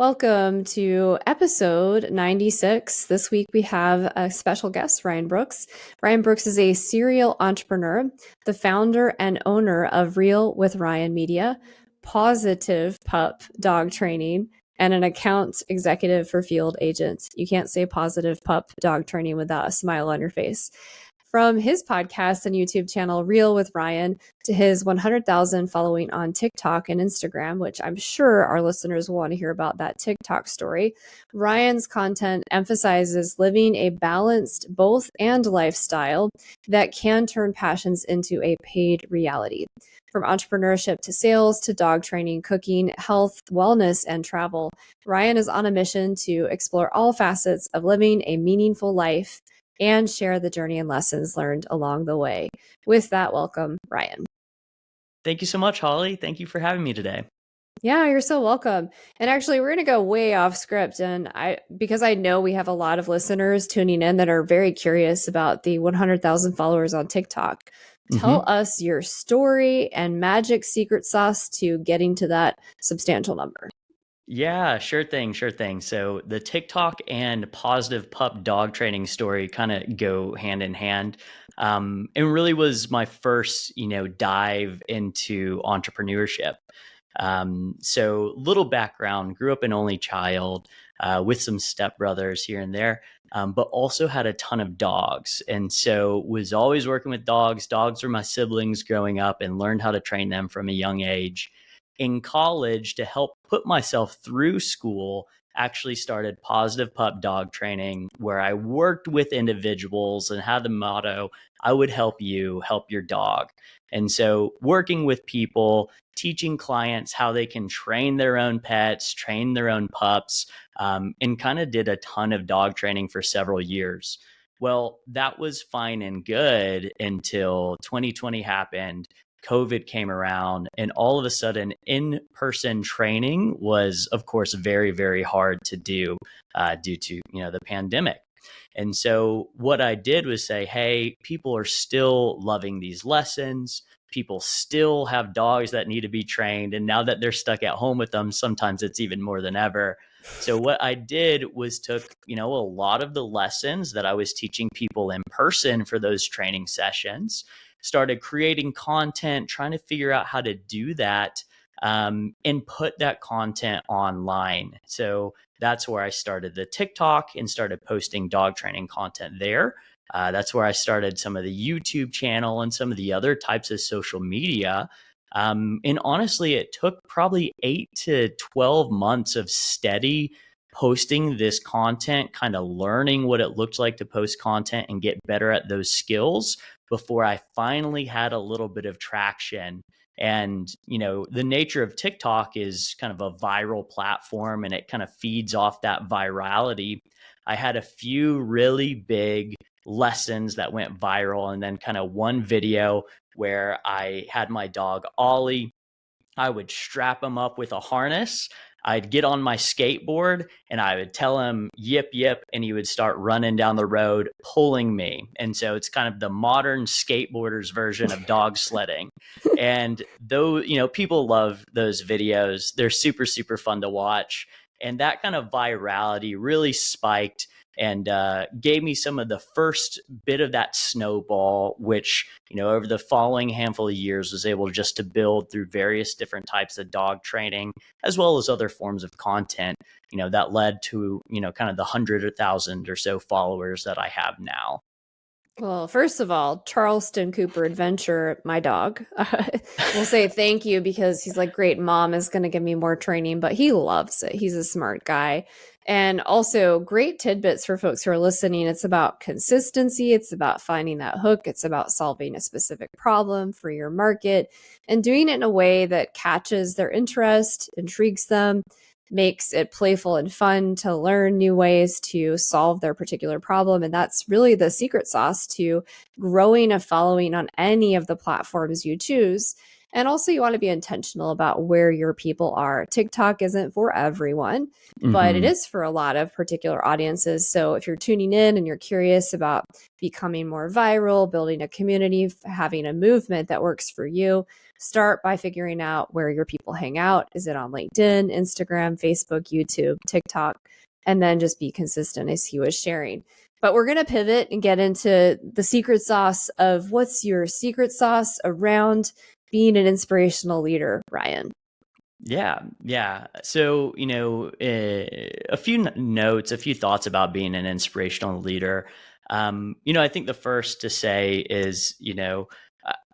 Welcome to episode 96. This week we have a special guest, Ryan Brooks. Ryan Brooks is a serial entrepreneur, the founder and owner of Real with Ryan Media, Positive Pup Dog Training, and an account executive for field agents. You can't say Positive Pup Dog Training without a smile on your face. From his podcast and YouTube channel, Real with Ryan, to his 100,000 following on TikTok and Instagram, which I'm sure our listeners will want to hear about that TikTok story. Ryan's content emphasizes living a balanced both and lifestyle that can turn passions into a paid reality. From entrepreneurship to sales to dog training, cooking, health, wellness, and travel, Ryan is on a mission to explore all facets of living a meaningful life and share the journey and lessons learned along the way. With that, welcome, Ryan. Thank you so much, Holly. Thank you for having me today. Yeah, you're so welcome. And actually, we're going to go way off script. And because I know we have a lot of listeners tuning in that are very curious about the 100,000 followers on TikTok. Tell us your story and magic secret sauce to getting to that substantial number. Yeah, sure thing. So the TikTok and positive pup dog training story kind of go hand in hand. It really was my first, dive into entrepreneurship. So little background, grew up an only child with some stepbrothers here and there, but also had a ton of dogs. And so was always working with dogs. Dogs were my siblings growing up and learned how to train them from a young age. In college, to help put myself through school, actually started positive pup dog training, where I worked with individuals and had the motto, I would help you help your dog. And so working with people, teaching clients how they can train their own pets, train their own pups, and kind of did a ton of dog training for several years. Well, that was fine and good until 2020 happened. COVID came around, and all of a sudden in-person training was, of course, very, very hard to do due to, the pandemic. And so what I did was say, hey, people are still loving these lessons. People still have dogs that need to be trained. And now that they're stuck at home with them, sometimes it's even more than ever. So what I did was took, a lot of the lessons that I was teaching people in person for those training sessions, started creating content, trying to figure out how to do that, and put that content online. So that's where I started the TikTok and started posting dog training content there. That's where I started some of the YouTube channel and some of the other types of social media. And honestly, it took probably 8 to 12 months of steady posting this content, kind of learning what it looked like to post content and get better at those skills before I finally had a little bit of traction. And, the nature of TikTok is kind of a viral platform, and it kind of feeds off that virality. I had a few really big lessons that went viral, and then kind of one video where I had my dog Ollie. I would strap him up with a harness. I'd get on my skateboard and I would tell him yip yip, and he would start running down the road pulling me. And so it's kind of the modern skateboarders version of dog sledding. And though, people love those videos, they're super, super fun to watch. And that kind of virality really spiked and gave me some of the first bit of that snowball, which, over the following handful of years was able just to build through various different types of dog training, as well as other forms of content, that led to, kind of the 100,000 or so followers that I have now. Well, first of all, Charleston Cooper Adventure, my dog, will say thank you because he's like, great, mom is going to give me more training, but he loves it. He's a smart guy. And also great tidbits for folks who are listening. It's about consistency. It's about finding that hook. It's about solving a specific problem for your market and doing it in a way that catches their interest, intrigues them, makes it playful and fun to learn new ways to solve their particular problem. And that's really the secret sauce to growing a following on any of the platforms you choose. And also, you want to be intentional about where your people are. TikTok isn't for everyone, but it Mm-hmm. is for a lot of particular audiences. So if you're tuning in and you're curious about becoming more viral, building a community, having a movement that works for you, start by figuring out where your people hang out. Is it on LinkedIn, Instagram, Facebook, YouTube, TikTok? And then just be consistent as he was sharing. But we're going to pivot and get into the secret sauce of what's your secret sauce around being an inspirational leader, Ryan. Yeah, yeah. So, a few notes, a few thoughts about being an inspirational leader. I think the first to say is,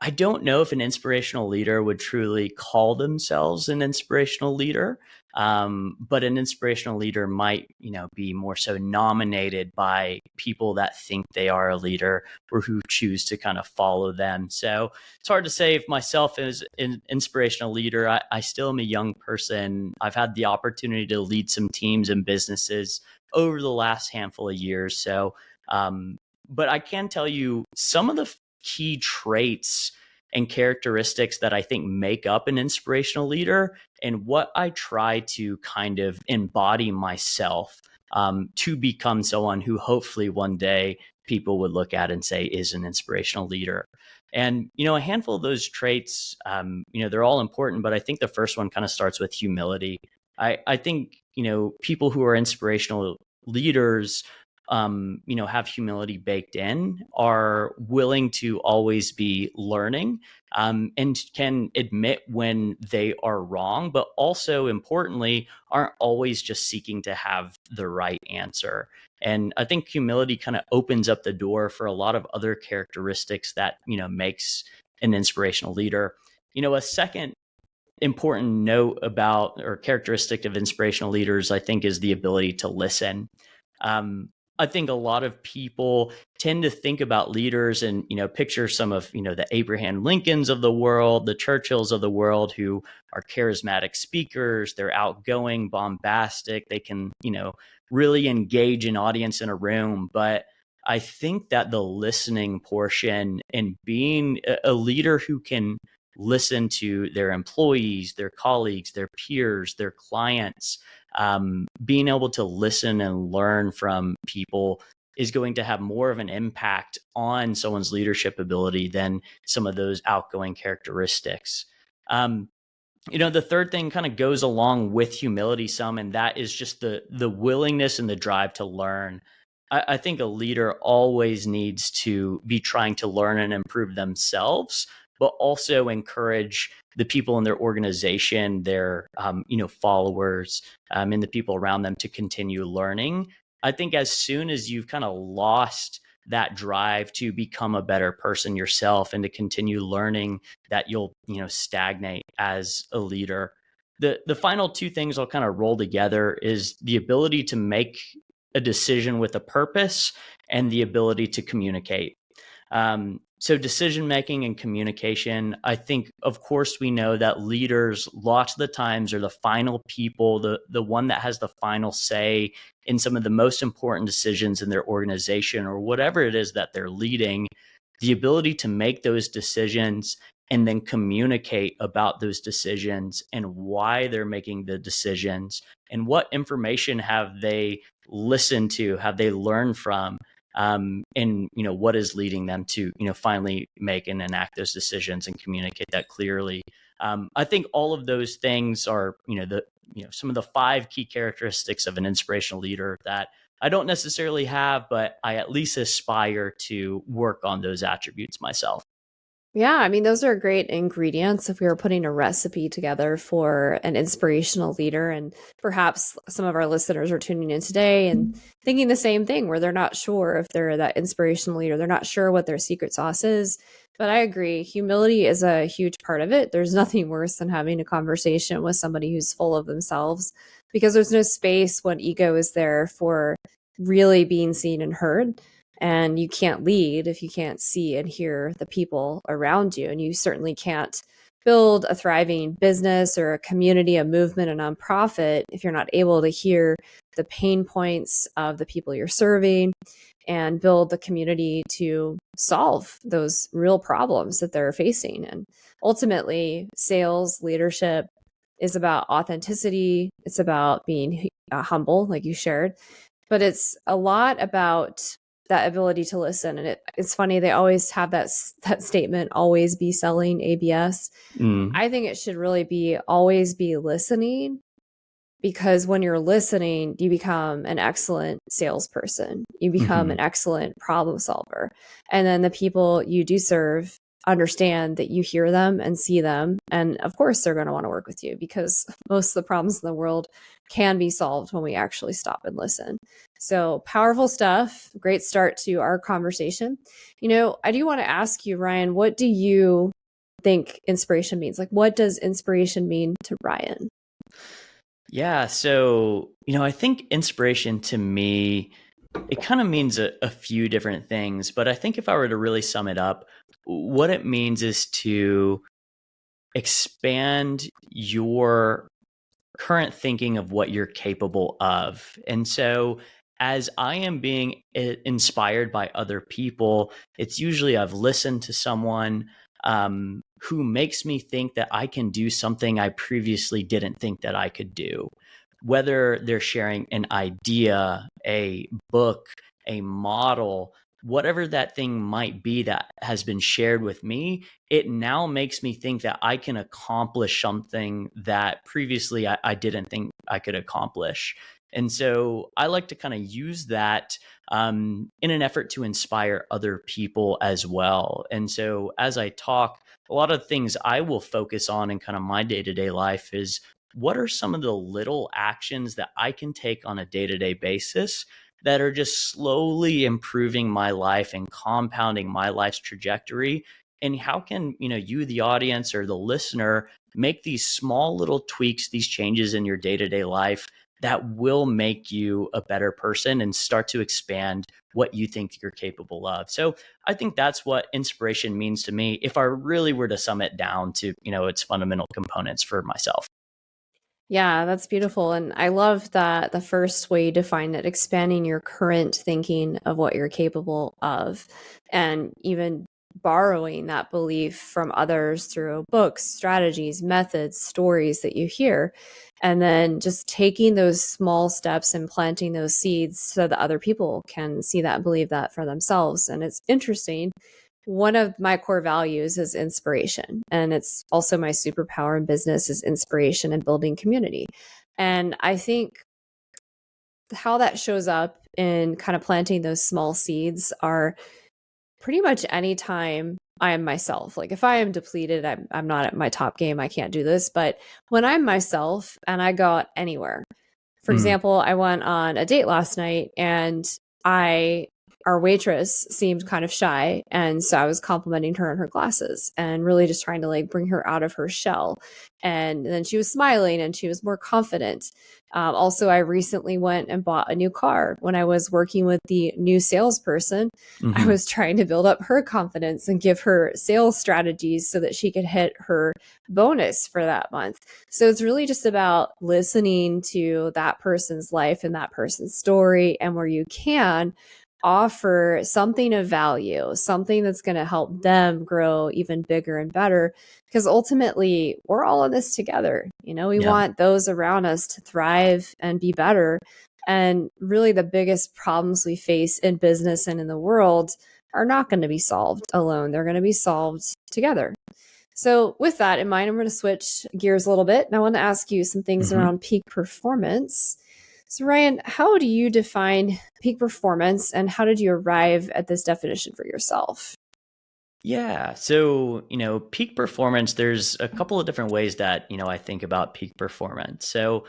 I don't know if an inspirational leader would truly call themselves an inspirational leader, but an inspirational leader might, be more so nominated by people that think they are a leader or who choose to kind of follow them. So, it's hard to say if myself as an inspirational leader. I still am a young person. I've had the opportunity to lead some teams and businesses over the last handful of years. So, but I can tell you some of the key traits and characteristics that I think make up an inspirational leader and what I try to kind of embody myself to become someone who hopefully one day people would look at and say is an inspirational leader. And, a handful of those traits, they're all important, but I think the first one kind of starts with humility. I think, people who are inspirational leaders, have humility baked in, are willing to always be learning, and can admit when they are wrong, but also importantly, aren't always just seeking to have the right answer. And I think humility kind of opens up the door for a lot of other characteristics that, makes an inspirational leader. A second important note about or characteristic of inspirational leaders, I think, is the ability to listen. Um, I think a lot of people tend to think about leaders and, picture some of, the Abraham Lincolns of the world, the Churchills of the world, who are charismatic speakers. They're outgoing, bombastic. They can, really engage an audience in a room. But I think that the listening portion and being a leader who can listen to their employees, their colleagues, their peers, their clients, being able to listen and learn from people is going to have more of an impact on someone's leadership ability than some of those outgoing characteristics. The third thing kind of goes along with humility some, and that is just the willingness and the drive to learn. I think a leader always needs to be trying to learn and improve themselves, but also encourage the people in their organization, their followers, and the people around them to continue learning. I think as soon as you've kind of lost that drive to become a better person yourself and to continue learning, that you'll stagnate as a leader. The final two things I'll kind of roll together is the ability to make a decision with a purpose and the ability to communicate. So decision making and communication, I think, of course, we know that leaders lots of the times are the final people, the one that has the final say in some of the most important decisions in their organization or whatever it is that they're leading. The ability to make those decisions and then communicate about those decisions and why they're making the decisions and what information have they listened to, have they learned from, and what is leading them to finally make and enact those decisions and communicate that clearly. I think all of those things are some of the 5 key characteristics of an inspirational leader that I don't necessarily have, but I at least aspire to work on those attributes myself. Yeah, I mean, those are great ingredients if we were putting a recipe together for an inspirational leader. And perhaps some of our listeners are tuning in today and thinking the same thing, where they're not sure if they're that inspirational leader. They're not sure what their secret sauce is. But I agree, humility is a huge part of it. There's nothing worse than having a conversation with somebody who's full of themselves, because there's no space when ego is there for really being seen and heard. And you can't lead if you can't see and hear the people around you. And you certainly can't build a thriving business or a community, a movement, a nonprofit if you're not able to hear the pain points of the people you're serving and build the community to solve those real problems that they're facing. And ultimately, sales leadership is about authenticity. It's about being humble, like you shared, but it's a lot about that ability to listen. And it's funny, they always have that statement, always be selling ABS. Mm. I think it should really be always be listening, because when you're listening, you become an excellent salesperson. You become an excellent problem solver. And then the people you do serve understand that you hear them and see them. And of course, they're going to want to work with you, because most of the problems in the world can be solved when we actually stop and listen. So powerful stuff. Great start to our conversation. I do want to ask you, Ryan, what do you think inspiration means? Like, what does inspiration mean to Ryan? Yeah. So, I think inspiration to me, it kind of means a few different things. But I think if I were to really sum it up, what it means is to expand your current thinking of what you're capable of. And so, as I am being inspired by other people, it's usually I've listened to someone who makes me think that I can do something I previously didn't think that I could do. Whether they're sharing an idea, a book, a model, whatever that thing might be that has been shared with me, it now makes me think that I can accomplish something that previously I didn't think I could accomplish. And so I like to kind of use that in an effort to inspire other people as well. And so as I talk, a lot of things I will focus on in kind of my day-to-day life is what are some of the little actions that I can take on a day-to-day basis that are just slowly improving my life and compounding my life's trajectory. And how can, you, the audience or the listener, make these small little tweaks, these changes in your day-to-day life that will make you a better person and start to expand what you think you're capable of. So I think that's what inspiration means to me, if I really were to sum it down to, its fundamental components for myself. Yeah, that's beautiful. And I love that the first way you define it, expanding your current thinking of what you're capable of, and even borrowing that belief from others through books, strategies, methods, stories that you hear. And then just taking those small steps and planting those seeds so that other people can see that and believe that for themselves. And it's interesting, one of my core values is inspiration, and it's also my superpower in business is inspiration and building community. And I think how that shows up in kind of planting those small seeds are pretty much anytime I am myself. Like if I am depleted, I'm not at my top game, I can't do this. But when I'm myself and I go out anywhere, for Mm. example, I went on a date last night, and I our waitress seemed kind of shy, and so I was complimenting her on her glasses and really just trying to like bring her out of her shell. And then she was smiling and she was more confident. Also, I recently went and bought a new car. When I was working with the new salesperson, I Hmm. was trying to build up her confidence and give her sales strategies so that she could hit her bonus for that month. So it's really just about listening to that person's life and that person's story, and where you can offer something of value, something that's going to help them grow even bigger and better. Because ultimately, we're all in this together. We Yeah. want those around us to thrive and be better. And really, the biggest problems we face in business and in the world are not going to be solved alone. They're going to be solved together. So, with that in mind, I'm going to switch gears a little bit, and I want to ask you some things Hmm. around peak performance. So, Ryan, how do you define peak performance, and how did you arrive at this definition for yourself? Yeah. So, peak performance, there's a couple of different ways that, I think about peak performance. So,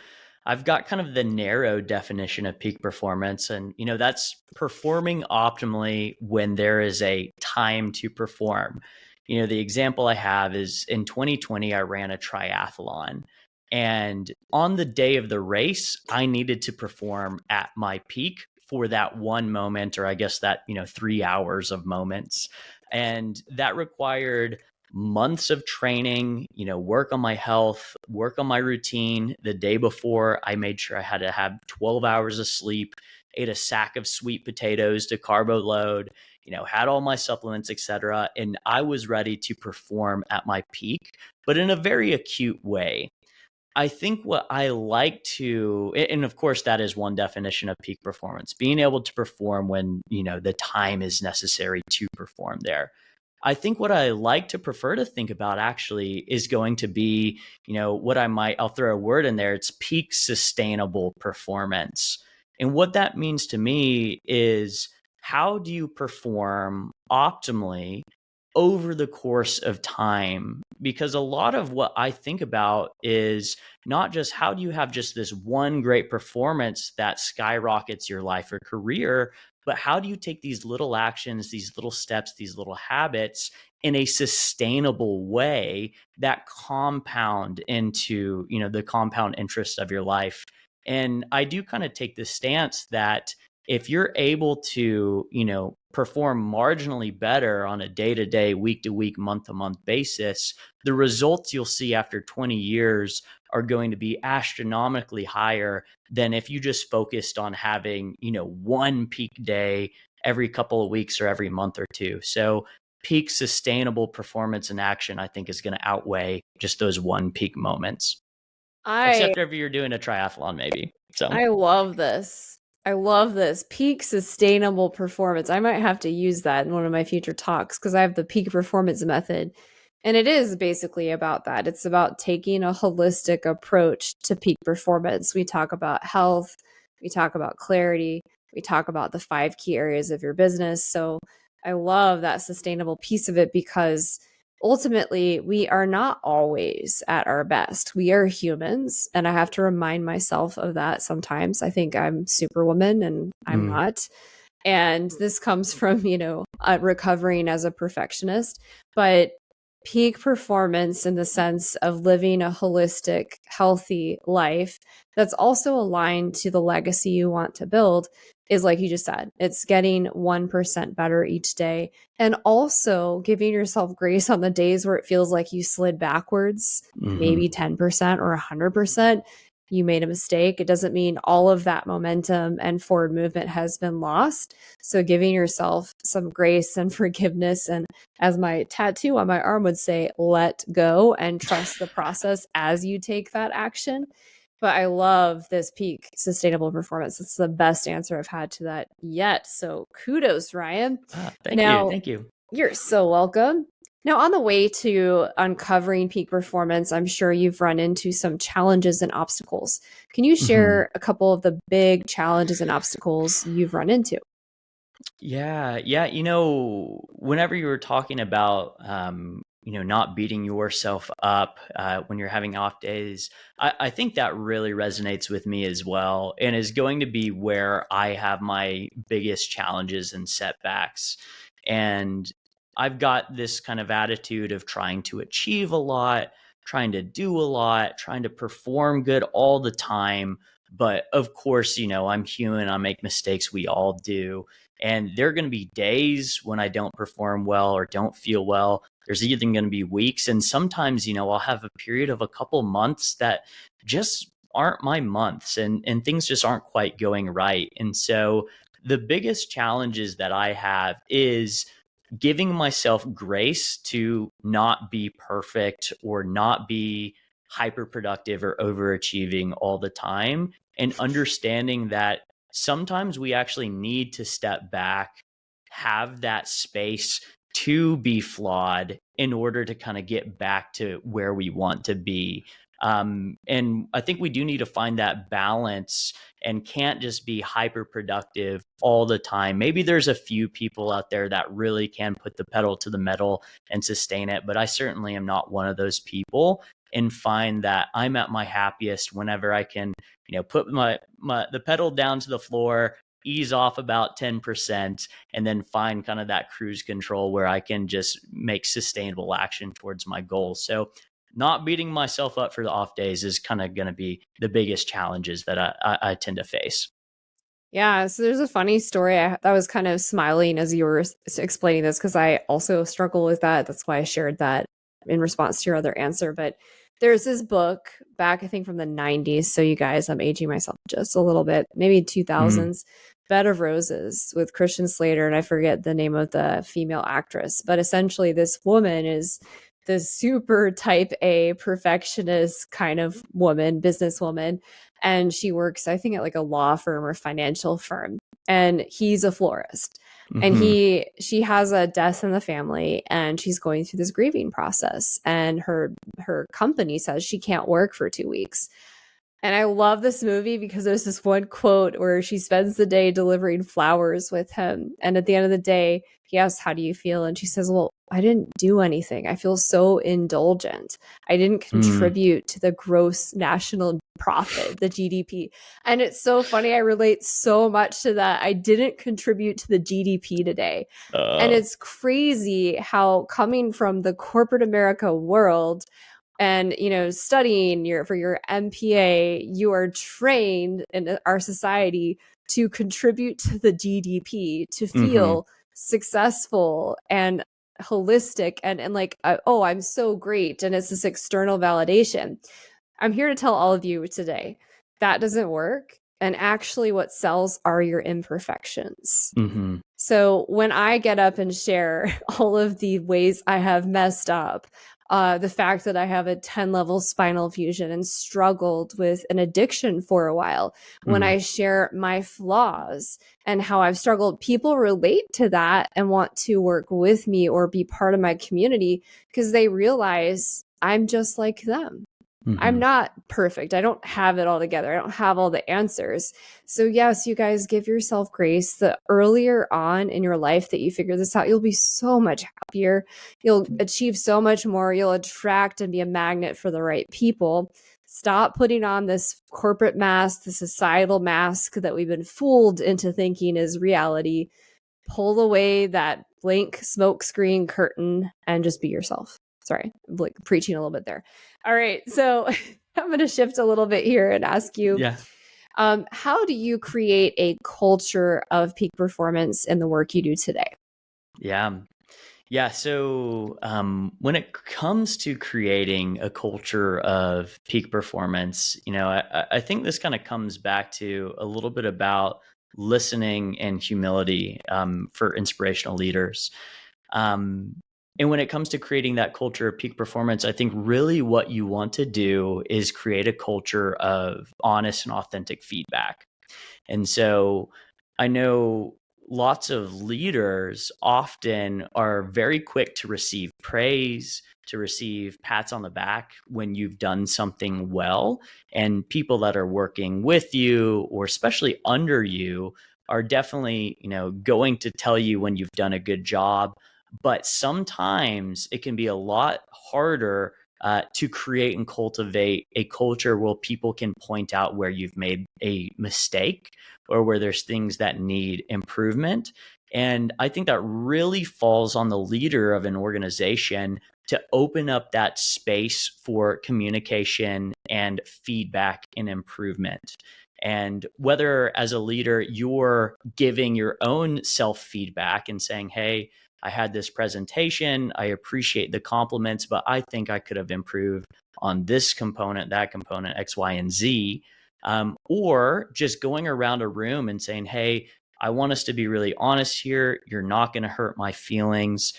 I've got kind of the narrow definition of peak performance, and, that's performing optimally when there is a time to perform. The example I have is in 2020, I ran a triathlon. And on the day of the race, I needed to perform at my peak for that one moment, or I guess that, 3 hours of moments. And that required months of training, work on my health, work on my routine. The day before, I made sure I had to have 12 hours of sleep, ate a sack of sweet potatoes to carbo load, had all my supplements, etc. And I was ready to perform at my peak, but in a very acute way. I think what I like to, and of course, that is one definition of peak performance, being able to perform when, the time is necessary to perform there. I think what I like to prefer to think about actually is going to be, what I'll throw a word in there. It's peak sustainable performance. And what that means to me is how do you perform optimally over the course of time? Because a lot of what I think about is not just how do you have just this one great performance that skyrockets your life or career, but how do you take these little actions, these little steps, these little habits in a sustainable way that compound into, the compound interest of your life. And I do kind of take the stance that if you're able to, perform marginally better on a day to day, week to week, month to month basis, the results you'll see after 20 years are going to be astronomically higher than if you just focused on having, one peak day every couple of weeks or every month or two. So peak sustainable performance and action, I think, is going to outweigh just those one peak moments, I except if you're doing a triathlon, maybe. So, I love this. I love this. Peak sustainable performance. I might have to use that in one of my future talks because I have the peak performance method. And it is basically about that. It's about taking a holistic approach to peak performance. We talk about health, we talk about clarity, we talk about the 5 key areas of your business. So I love that sustainable piece of it because ultimately we are not always at our best. We are humans, and I have to remind myself of that sometimes. I think I'm superwoman and I'm not. And this comes from, recovering as a perfectionist, but peak performance in the sense of living a holistic, healthy life that's also aligned to the legacy you want to build is like you just said, it's getting 1% better each day and also giving yourself grace on the days where it feels like you slid backwards, maybe 10% or 100%. You made a mistake. It doesn't mean all of that momentum and forward movement has been lost. So, giving yourself some grace and forgiveness, and as my tattoo on my arm would say, let go and trust the process as you take that action. But I love this peak sustainable performance. It's the best answer I've had to that yet. So, kudos, Ryan. Thank you. Now, Thank you. you're so welcome. Now, on the way to uncovering peak performance, I'm sure you've run into some challenges and obstacles. Can you share a couple of the big challenges and obstacles you've run into? Yeah, yeah. Whenever you were talking about, not beating yourself up when you're having off days, I think that really resonates with me as well, and is going to be where I have my biggest challenges and setbacks. And I've got this kind of attitude of trying to achieve a lot, trying to do a lot, trying to perform good all the time. But of course, I'm human. I make mistakes. We all do. And there are going to be days when I don't perform well or don't feel well. There's even going to be weeks. And sometimes, I'll have a period of a couple months that just aren't my months, and things just aren't quite going right. And so the biggest challenges that I have is giving myself grace to not be perfect or not be hyper productive or overachieving all the time, and understanding that sometimes we actually need to step back, have that space to be flawed in order to kind of get back to where we want to be. And I think we do need to find that balance and can't just be hyper productive all the time. Maybe there's a few people out there that really can put the pedal to the metal and sustain it, but I certainly am not one of those people, and find that I'm at my happiest whenever I can, put the pedal down to the floor, ease off about 10%, and then find kind of that cruise control where I can just make sustainable action towards my goals. So not beating myself up for the off days is kind of going to be the biggest challenges that I tend to face. Yeah, so there's a funny story. I was kind of smiling as you were explaining this because I also struggle with that. That's why I shared that in response to your other answer, but there's this book back, I think from the 90s. So you guys, I'm aging myself just a little bit, maybe 2000s, Bed of Roses with Christian Slater. And I forget the name of the female actress, but essentially this woman is the super type A perfectionist kind of woman, businesswoman. And she works, I think, at like a law firm or financial firm. And he's a florist. And Mm-hmm. she has a death in the family, and she's going through this grieving process. And her company says she can't work for 2 weeks. And I love this movie because there's this one quote where she spends the day delivering flowers with him. And at the end of the day, he asks, "How do you feel?" And she says, "Well, I didn't do anything. I feel so indulgent. I didn't contribute to the gross national profit, the GDP." And it's so funny. I relate so much to that. I didn't contribute to the GDP today. And it's crazy how, coming from the corporate America world, and studying for your MPA, you are trained in our society to contribute to the GDP, to feel successful and holistic, and like, oh, I'm so great, and it's this external validation. I'm here to tell all of you today that doesn't work, and actually what sells are your imperfections. Mm-hmm. So when I get up and share all of the ways I have messed up, the fact that I have a 10-level spinal fusion and struggled with an addiction for a while, when I share my flaws and how I've struggled, people relate to that and want to work with me or be part of my community because they realize I'm just like them. I'm not perfect. I don't have it all together. I don't have all the answers. So yes, you guys, give yourself grace. The earlier on in your life that you figure this out, you'll be so much happier. You'll achieve so much more. You'll attract and be a magnet for the right people. Stop putting on this corporate mask, the societal mask that we've been fooled into thinking is reality. Pull away that blank smoke screen curtain and just be yourself. Sorry, I'm like preaching a little bit there. All right, so I'm going to shift a little bit here and ask you, how do you create a culture of peak performance in the work you do today? Yeah. So when it comes to creating a culture of peak performance, I think this kind of comes back to a little bit about listening and humility for inspirational leaders. And when it comes to creating that culture of peak performance, I think really what you want to do is create a culture of honest and authentic feedback. And so I know lots of leaders often are very quick to receive praise, to receive pats on the back when you've done something well. And people that are working with you or especially under you are definitely, going to tell you when you've done a good job. But sometimes it can be a lot harder to create and cultivate a culture where people can point out where you've made a mistake or where there's things that need improvement. And I think that really falls on the leader of an organization to open up that space for communication and feedback and improvement. And whether as a leader, you're giving your own self feedback and saying, hey, I had this presentation. I appreciate the compliments, but I think I could have improved on this component, that component, X, Y, and Z. Or just going around a room and saying, hey, I want us to be really honest here. You're not going to hurt my feelings.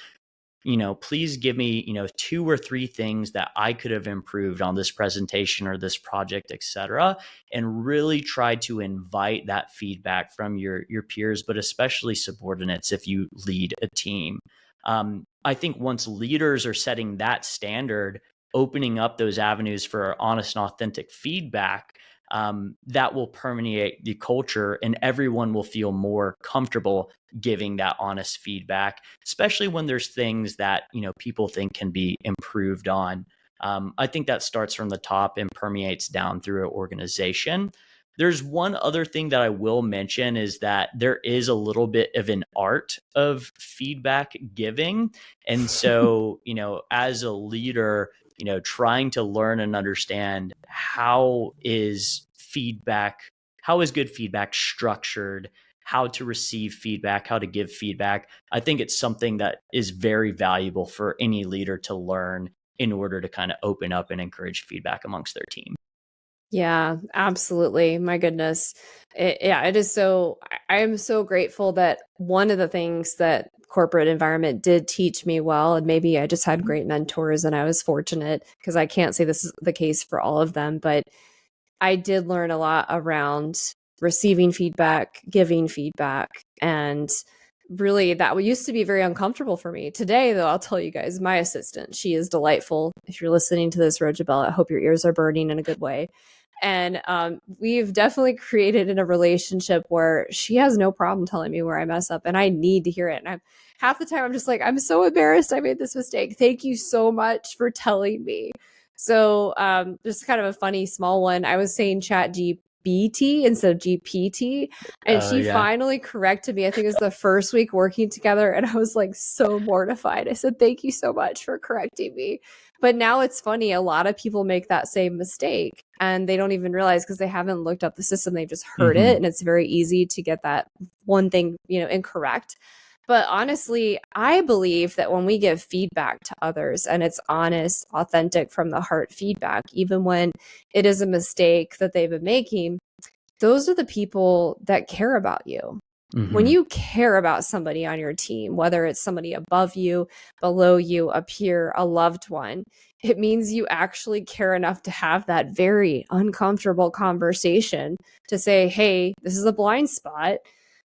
Please give me, 2 or 3 things that I could have improved on this presentation or this project, et cetera, and really try to invite that feedback from your peers, but especially subordinates if you lead a team. I think once leaders are setting that standard, opening up those avenues for honest and authentic feedback, that will permeate the culture and everyone will feel more comfortable giving that honest feedback, especially when there's things that, people think can be improved on. I think that starts from the top and permeates down through an organization. There's one other thing that I will mention is that there is a little bit of an art of feedback giving. And so, as a leader, trying to learn and understand how is good feedback structured, how to receive feedback, how to give feedback. I think it's something that is very valuable for any leader to learn in order to kind of open up and encourage feedback amongst their team. Yeah, absolutely. My goodness. Yeah, it is so, I am so grateful that one of the things that corporate environment did teach me well, and maybe I just had great mentors and I was fortunate because I can't say this is the case for all of them, but I did learn a lot around receiving feedback, giving feedback, and really that used to be very uncomfortable for me. Today, though, I'll tell you guys, my assistant, she is delightful. If you're listening to this, Rojabelle, I hope your ears are burning in a good way. And we've definitely created in a relationship where she has no problem telling me where I mess up, and I need to hear it. And I'm half the time I'm just like, I'm so embarrassed I made this mistake. Thank you so much for telling me. So just kind of a funny small one. I was saying chat GPT instead of GPT. And she Yeah. finally corrected me. I think it was the first week working together. And I was like so mortified. I said, thank you so much for correcting me. But now it's funny. A lot of people make that same mistake and they don't even realize because they haven't looked up the system. They've just heard Mm-hmm. it. And it's very easy to get that one thing, incorrect. But honestly, I believe that when we give feedback to others and it's honest, authentic from the heart feedback, even when it is a mistake that they've been making, those are the people that care about you. When Mm-hmm. you care about somebody on your team, whether it's somebody above you, below you, a peer, a loved one, it means you actually care enough to have that very uncomfortable conversation to say, hey, this is a blind spot.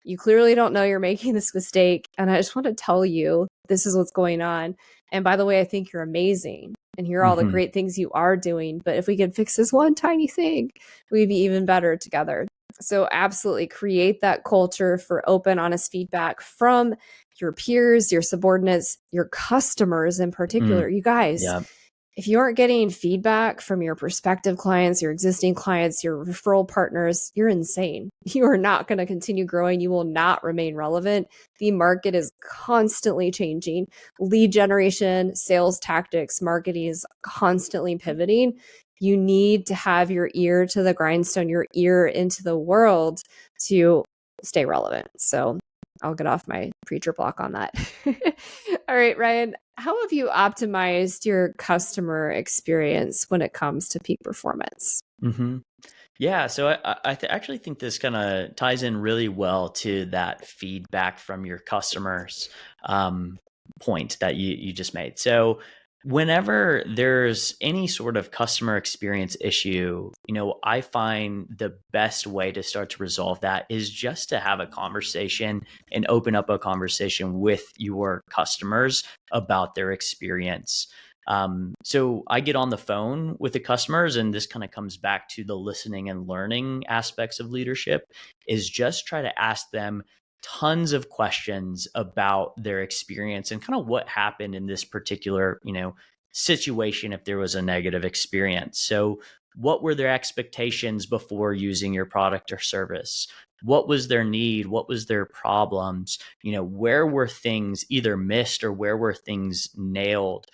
You clearly don't know you're making this mistake. And I just want to tell you, this is what's going on. And by the way, I think you're amazing. And here are all the Mm-hmm. great things you are doing. But if we could fix this one tiny thing, we'd be even better together. So, absolutely create that culture for open, honest feedback from your peers, your subordinates, your customers in Mm. particular. You guys, Yeah. if you aren't getting feedback from your prospective clients, your existing clients, your referral partners, you're insane. You are not going to continue growing. You will not remain relevant. The market is constantly changing. Lead generation, sales tactics, marketing is constantly pivoting. You need to have your ear to the grindstone, your ear into the world to stay relevant. So I'll get off my preacher block on that. All right, Ryan, how have you optimized your customer experience when it comes to peak performance? Mm-hmm. Yeah, so I actually think this kind of ties in really well to that feedback from your customers um, point that you just made. So whenever there's any sort of customer experience issue, I find the best way to start to resolve that is just to have a conversation and open up a conversation with your customers about their experience. So I get on the phone with the customers, and this kind of comes back to the listening and learning aspects of leadership, is just try to ask them tons of questions about their experience and kind of what happened in this particular, situation if there was a negative experience. So what were their expectations before using your product or service? What was their need? What was their problems? Where were things either missed or where were things nailed?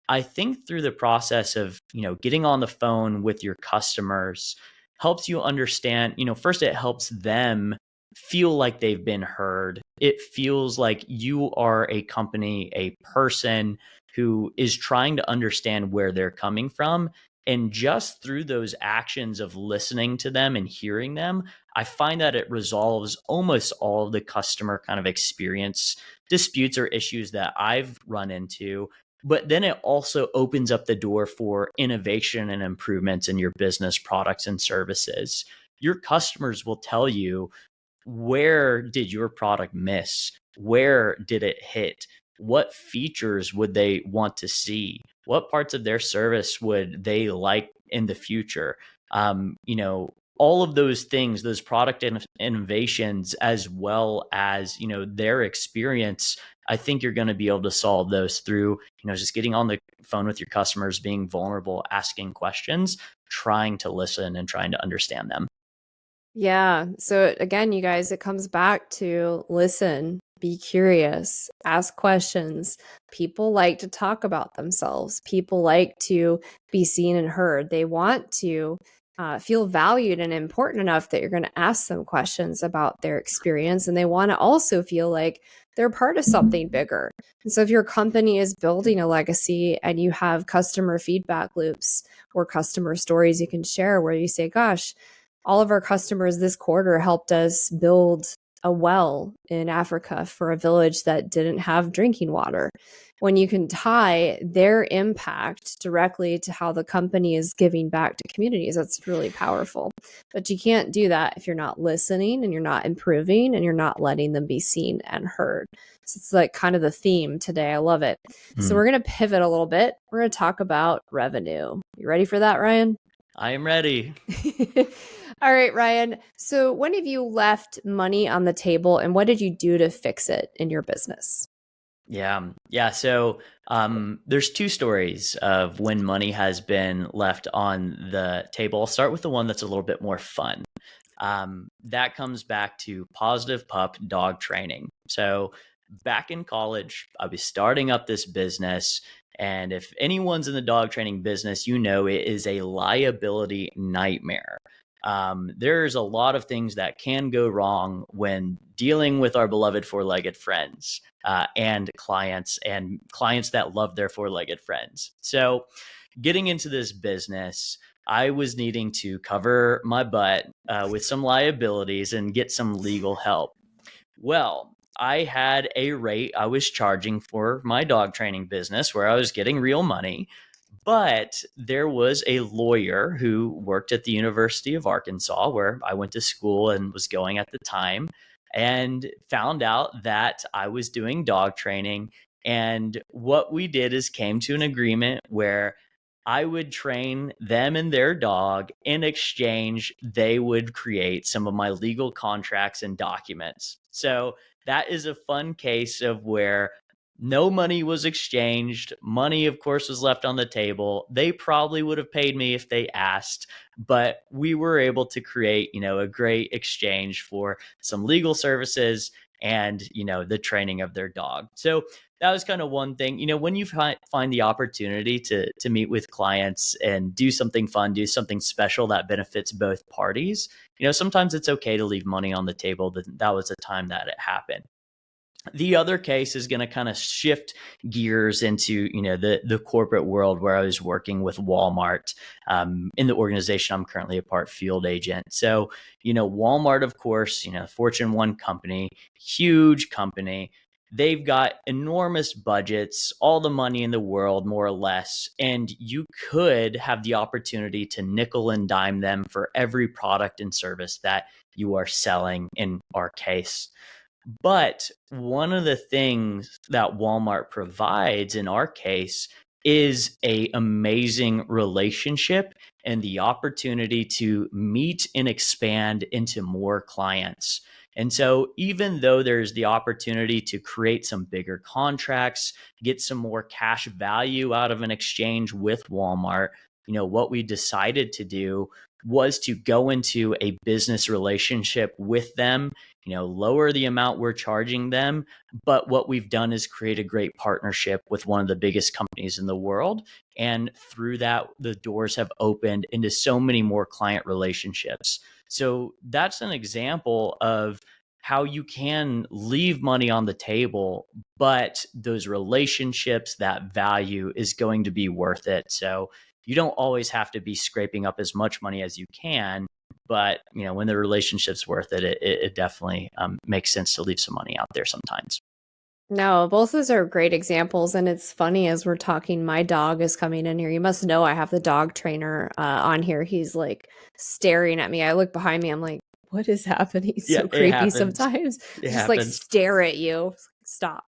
I think through the process of, getting on the phone with your customers helps you understand, first it helps them feel like they've been heard. It feels like you are a company, a person who is trying to understand where they're coming from. And just through those actions of listening to them and hearing them, I find that it resolves almost all of the customer kind of experience disputes or issues that I've run into. But then it also opens up the door for innovation and improvements in your business products and services. Your customers will tell you, where did your product miss? Where did it hit? What features would they want to see? What parts of their service would they like in the future? All of those things, those product innovations, as well as, their experience, I think you're going to be able to solve those through, just getting on the phone with your customers, being vulnerable, asking questions, trying to listen and trying to understand them. Yeah. So again, you guys, it comes back to listen, be curious, ask questions. People like to talk about themselves. People like to be seen and heard. They want to feel valued and important enough that you're going to ask them questions about their experience. And they want to also feel like they're part of something bigger. And so if your company is building a legacy and you have customer feedback loops or customer stories you can share where you say, gosh, all of our customers this quarter helped us build a well in Africa for a village that didn't have drinking water. When you can tie their impact directly to how the company is giving back to communities, that's really powerful. But you can't do that if you're not listening and you're not improving and you're not letting them be seen and heard. So it's like kind of the theme today. I love it. So we're going to pivot a little bit. We're going to talk about revenue. You ready for that, Ryan? I am ready. All right, Ryan. So when have you left money on the table and what did you do to fix it in your business? Yeah. So there's two stories of when money has been left on the table. I'll start with the one that's a little bit more fun. That comes back to positive pup dog training. So back in college, I was starting up this business. And if anyone's in the dog training business, you know it is a liability nightmare. There's a lot of things that can go wrong when dealing with our beloved four-legged friends and clients that love their four-legged friends. So getting into this business, I was needing to cover my butt with some liabilities and get some legal help. Well, I had a rate I was charging for my dog training business where I was getting real money. But there was a lawyer who worked at the University of Arkansas, where I went to school and was going at the time, and found out that I was doing dog training. And what we did is came to an agreement where I would train them and their dog. In exchange, they would create some of my legal contracts and documents. So that is a fun case of where no money was exchanged. Money, of course, was left on the table. They probably would have paid me if they asked, but we were able to create, a great exchange for some legal services and, the training of their dog. So that was kind of one thing. When you find the opportunity to meet with clients and do something fun, do something special that benefits both parties, sometimes it's okay to leave money on the table. That was the time that it happened. The other case is going to kind of shift gears into, the corporate world where I was working with Walmart in the organization I'm currently a part, field agent. So, Walmart, of course, Fortune 1 company, huge company. They've got enormous budgets, all the money in the world, more or less. And you could have the opportunity to nickel and dime them for every product and service that you are selling in our case. But one of the things that Walmart provides in our case is a amazing relationship and the opportunity to meet and expand into more clients. And so even though there's the opportunity to create some bigger contracts, get some more cash value out of an exchange with Walmart, what we decided to do was to go into a business relationship with them, lower the amount we're charging them. But what we've done is create a great partnership with one of the biggest companies in the world. And through that, the doors have opened into so many more client relationships. So that's an example of how you can leave money on the table, but those relationships, that value is going to be worth it. So you don't always have to be scraping up as much money as you can. But, when the relationship's worth it, it definitely makes sense to leave some money out there sometimes. No, both those are great examples. And it's funny as we're talking, my dog is coming in here. You must know I have the dog trainer on here. He's like staring at me. I look behind me. I'm like, what is happening? He's Yeah, so it creepy happens. sometimes. It Just like happens. stare at you. Stop.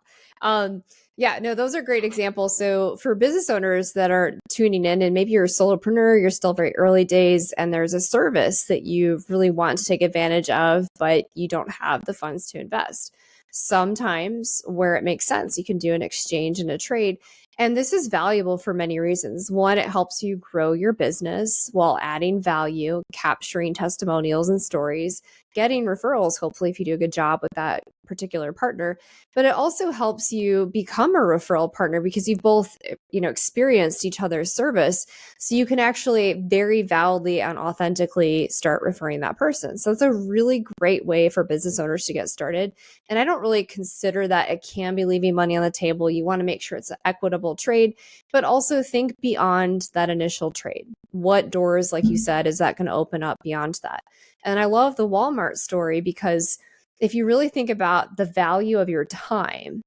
Yeah, no, those are great examples. So for business owners that are tuning in and maybe you're a solopreneur, you're still very early days and there's a service that you really want to take advantage of, but you don't have the funds to invest. Sometimes where it makes sense, you can do an exchange and a trade. And this is valuable for many reasons. One, it helps you grow your business while adding value, capturing testimonials and stories. getting referrals, hopefully, if you do a good job with that particular partner. But it also helps you become a referral partner because you've both, experienced each other's service. So you can actually very validly and authentically start referring that person. So it's a really great way for business owners to get started. And I don't really consider that it can be leaving money on the table. You want to make sure it's an equitable trade, but also think beyond that initial trade. What doors, like you said, is that going to open up beyond that? And I love the Walmart story because if you really think about the value of your time,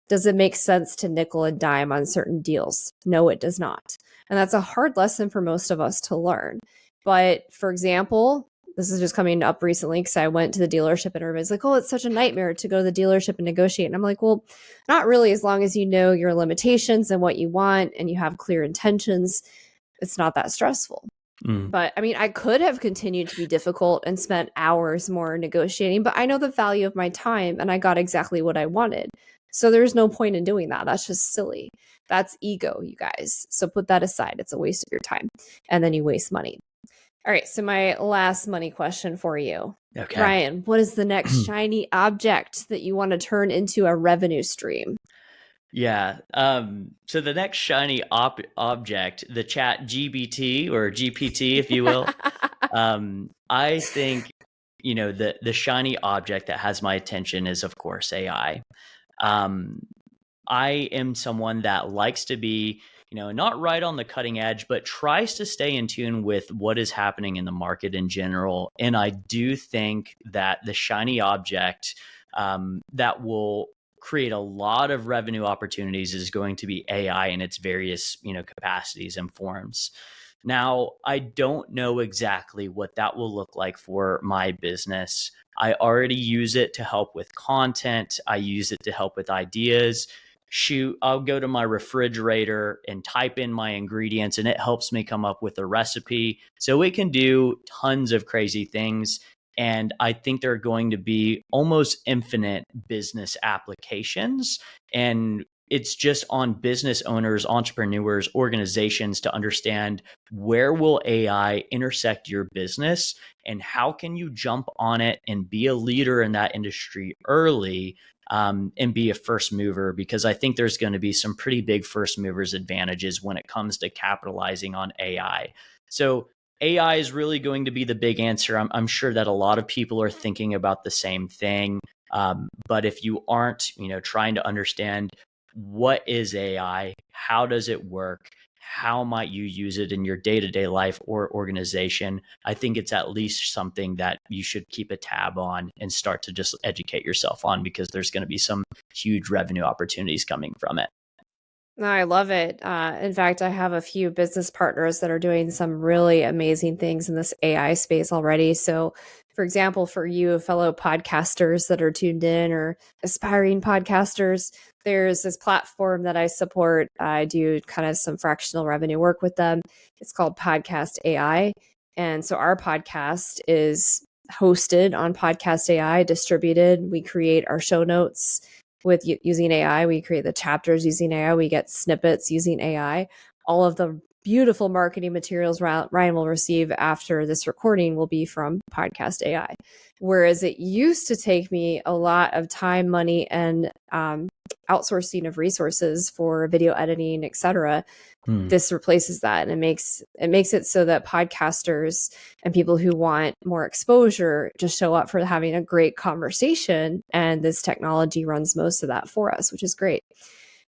does it make sense to nickel and dime on certain deals? No, it does not. And that's a hard lesson for most of us to learn. But for example, this is just coming up recently because I went to the dealership and everybody's like, oh, it's such a nightmare to go to the dealership and negotiate. And I'm like, well, not really, as long as you know your limitations and what you want and you have clear intentions, it's not that stressful. But I mean, I could have continued to be difficult and spent hours more negotiating, but I know the value of my time and I got exactly what I wanted. So there's no point in doing that. That's just silly. That's ego, you guys. So put that aside. It's a waste of your time. And then you waste money. All right. So my last money question for you. Okay. Ryan, what is the next shiny object that you want to turn into a revenue stream? Yeah. So the next shiny object, the chat GBT or GPT, if you will, I think, the shiny object that has my attention is, of course, AI. I am someone that likes to be, not right on the cutting edge, but tries to stay in tune with what is happening in the market in general. And I do think that the shiny object that will create a lot of revenue opportunities is going to be AI in its various, capacities and forms. Now, I don't know exactly what that will look like for my business. I already use it to help with content. I use it to help with ideas. Shoot, I'll go to my refrigerator and type in my ingredients and it helps me come up with a recipe. So it can do tons of crazy things. And I think there are going to be almost infinite business applications. And it's just on business owners, entrepreneurs, organizations to understand where will AI intersect your business and how can you jump on it and be a leader in that industry early, and be a first mover, because I think there's going to be some pretty big first movers advantages when it comes to capitalizing on AI. So AI is really going to be the big answer. I'm sure that a lot of people are thinking about the same thing. But if you aren't, trying to understand what is AI, how does it work, how might you use it in your day-to-day life or organization, I think it's at least something that you should keep a tab on and start to just educate yourself on, because there's going to be some huge revenue opportunities coming from it. No, I love it. In fact, I have a few business partners that are doing some really amazing things in this AI space already. So, for example, for you fellow podcasters that are tuned in or aspiring podcasters, there's this platform that I support. I do kind of some fractional revenue work with them. It's called Podcast AI. And so our podcast is hosted on Podcast AI, distributed. We create our show notes with using AI. We create the chapters using AI. We get snippets using AI. All of the beautiful marketing materials Ryan will receive after this recording will be from Podcast AI. Whereas it used to take me a lot of time, money, and outsourcing of resources for video editing, etc. This replaces that, and it makes it so that podcasters and people who want more exposure just show up for having a great conversation, and this technology runs most of that for us, which is great.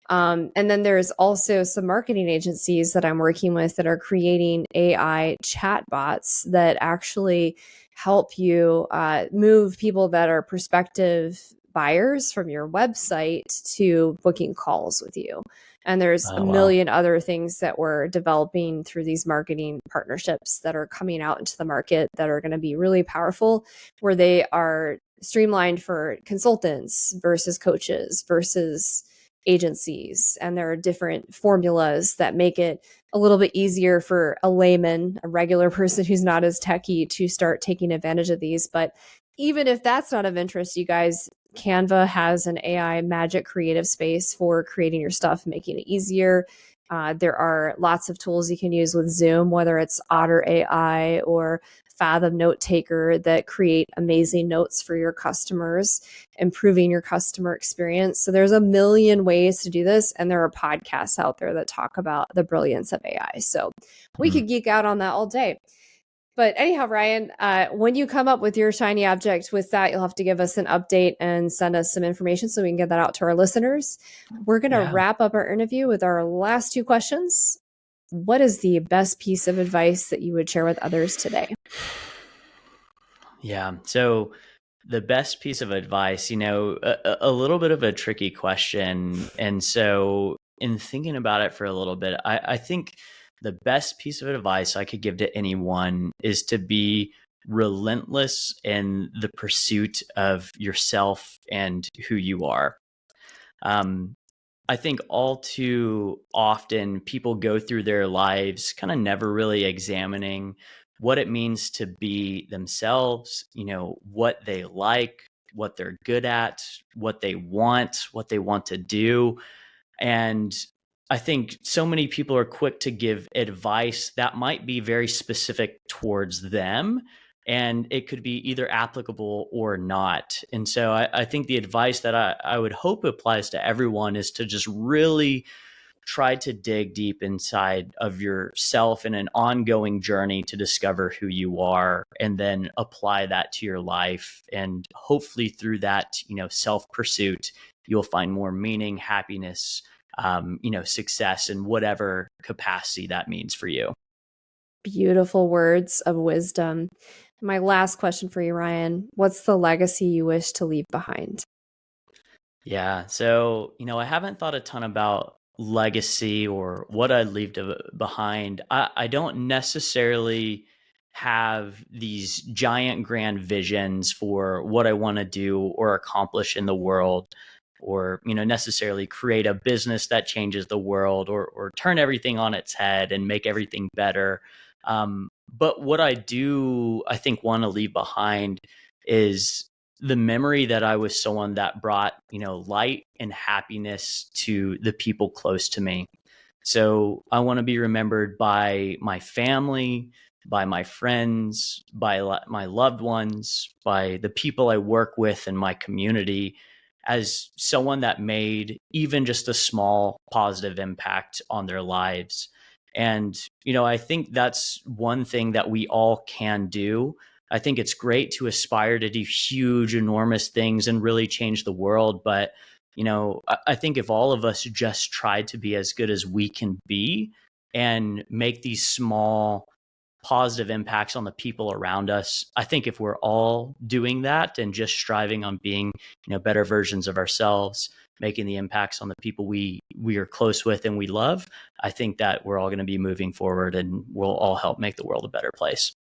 And then there's also some marketing agencies that I'm working with that are creating AI chatbots that actually help you move people that are prospective buyers from your website to booking calls with you. And there's a million other things that we're developing through these marketing partnerships that are coming out into the market that are going to be really powerful, where they are streamlined for consultants versus coaches versus agencies. And there are different formulas that make it a little bit easier for a layman, a regular person who's not as techy, to start taking advantage of these. But even if that's not of interest, you guys, Canva has an AI magic creative space for creating your stuff, making it easier. There are lots of tools you can use with Zoom, whether it's Otter AI or Fathom Note Taker, that create amazing notes for your customers, improving your customer experience. So there's a million ways to do this, and there are podcasts out there that talk about the brilliance of AI. So we could geek out on that all day. But anyhow, Ryan, when you come up with your shiny object with that, you'll have to give us an update and send us some information so we can get that out to our listeners. We're going to wrap up our interview with our last two questions. What is the best piece of advice that you would share with others today? Yeah. So the best piece of advice, a little bit of a tricky question. And so in thinking about it for a little bit, I think the best piece of advice I could give to anyone is to be relentless in the pursuit of yourself and who you are. I think all too often people go through their lives kind of never really examining what it means to be themselves, what they like, what they're good at, what they want to do. And I think so many people are quick to give advice that might be very specific towards them. And it could be either applicable or not. And so I think the advice that I would hope applies to everyone is to just really try to dig deep inside of yourself in an ongoing journey to discover who you are, and then apply that to your life. And hopefully through that, self pursuit, you'll find more meaning, happiness, success in whatever capacity that means for you. Beautiful words of wisdom. My last question for you, Ryan. What's the legacy you wish to leave behind? Yeah. So, I haven't thought a ton about legacy or what I'd leave behind. I don't necessarily have these giant grand visions for what I want to do or accomplish in the world, or, necessarily create a business that changes the world, or turn everything on its head and make everything better. But what I do, I think, want to leave behind is the memory that I was someone that brought, light and happiness to the people close to me. So I want to be remembered by my family, by my friends, by my loved ones, by the people I work with in my community, as someone that made even just a small positive impact on their lives. And, I think that's one thing that we all can do. I think it's great to aspire to do huge, enormous things and really change the world. But, I think if all of us just tried to be as good as we can be and make these small positive impacts on the people around us, I think if we're all doing that and just striving on being, better versions of ourselves, making the impacts on the people we are close with and we love, I think that we're all going to be moving forward and we'll all help make the world a better place.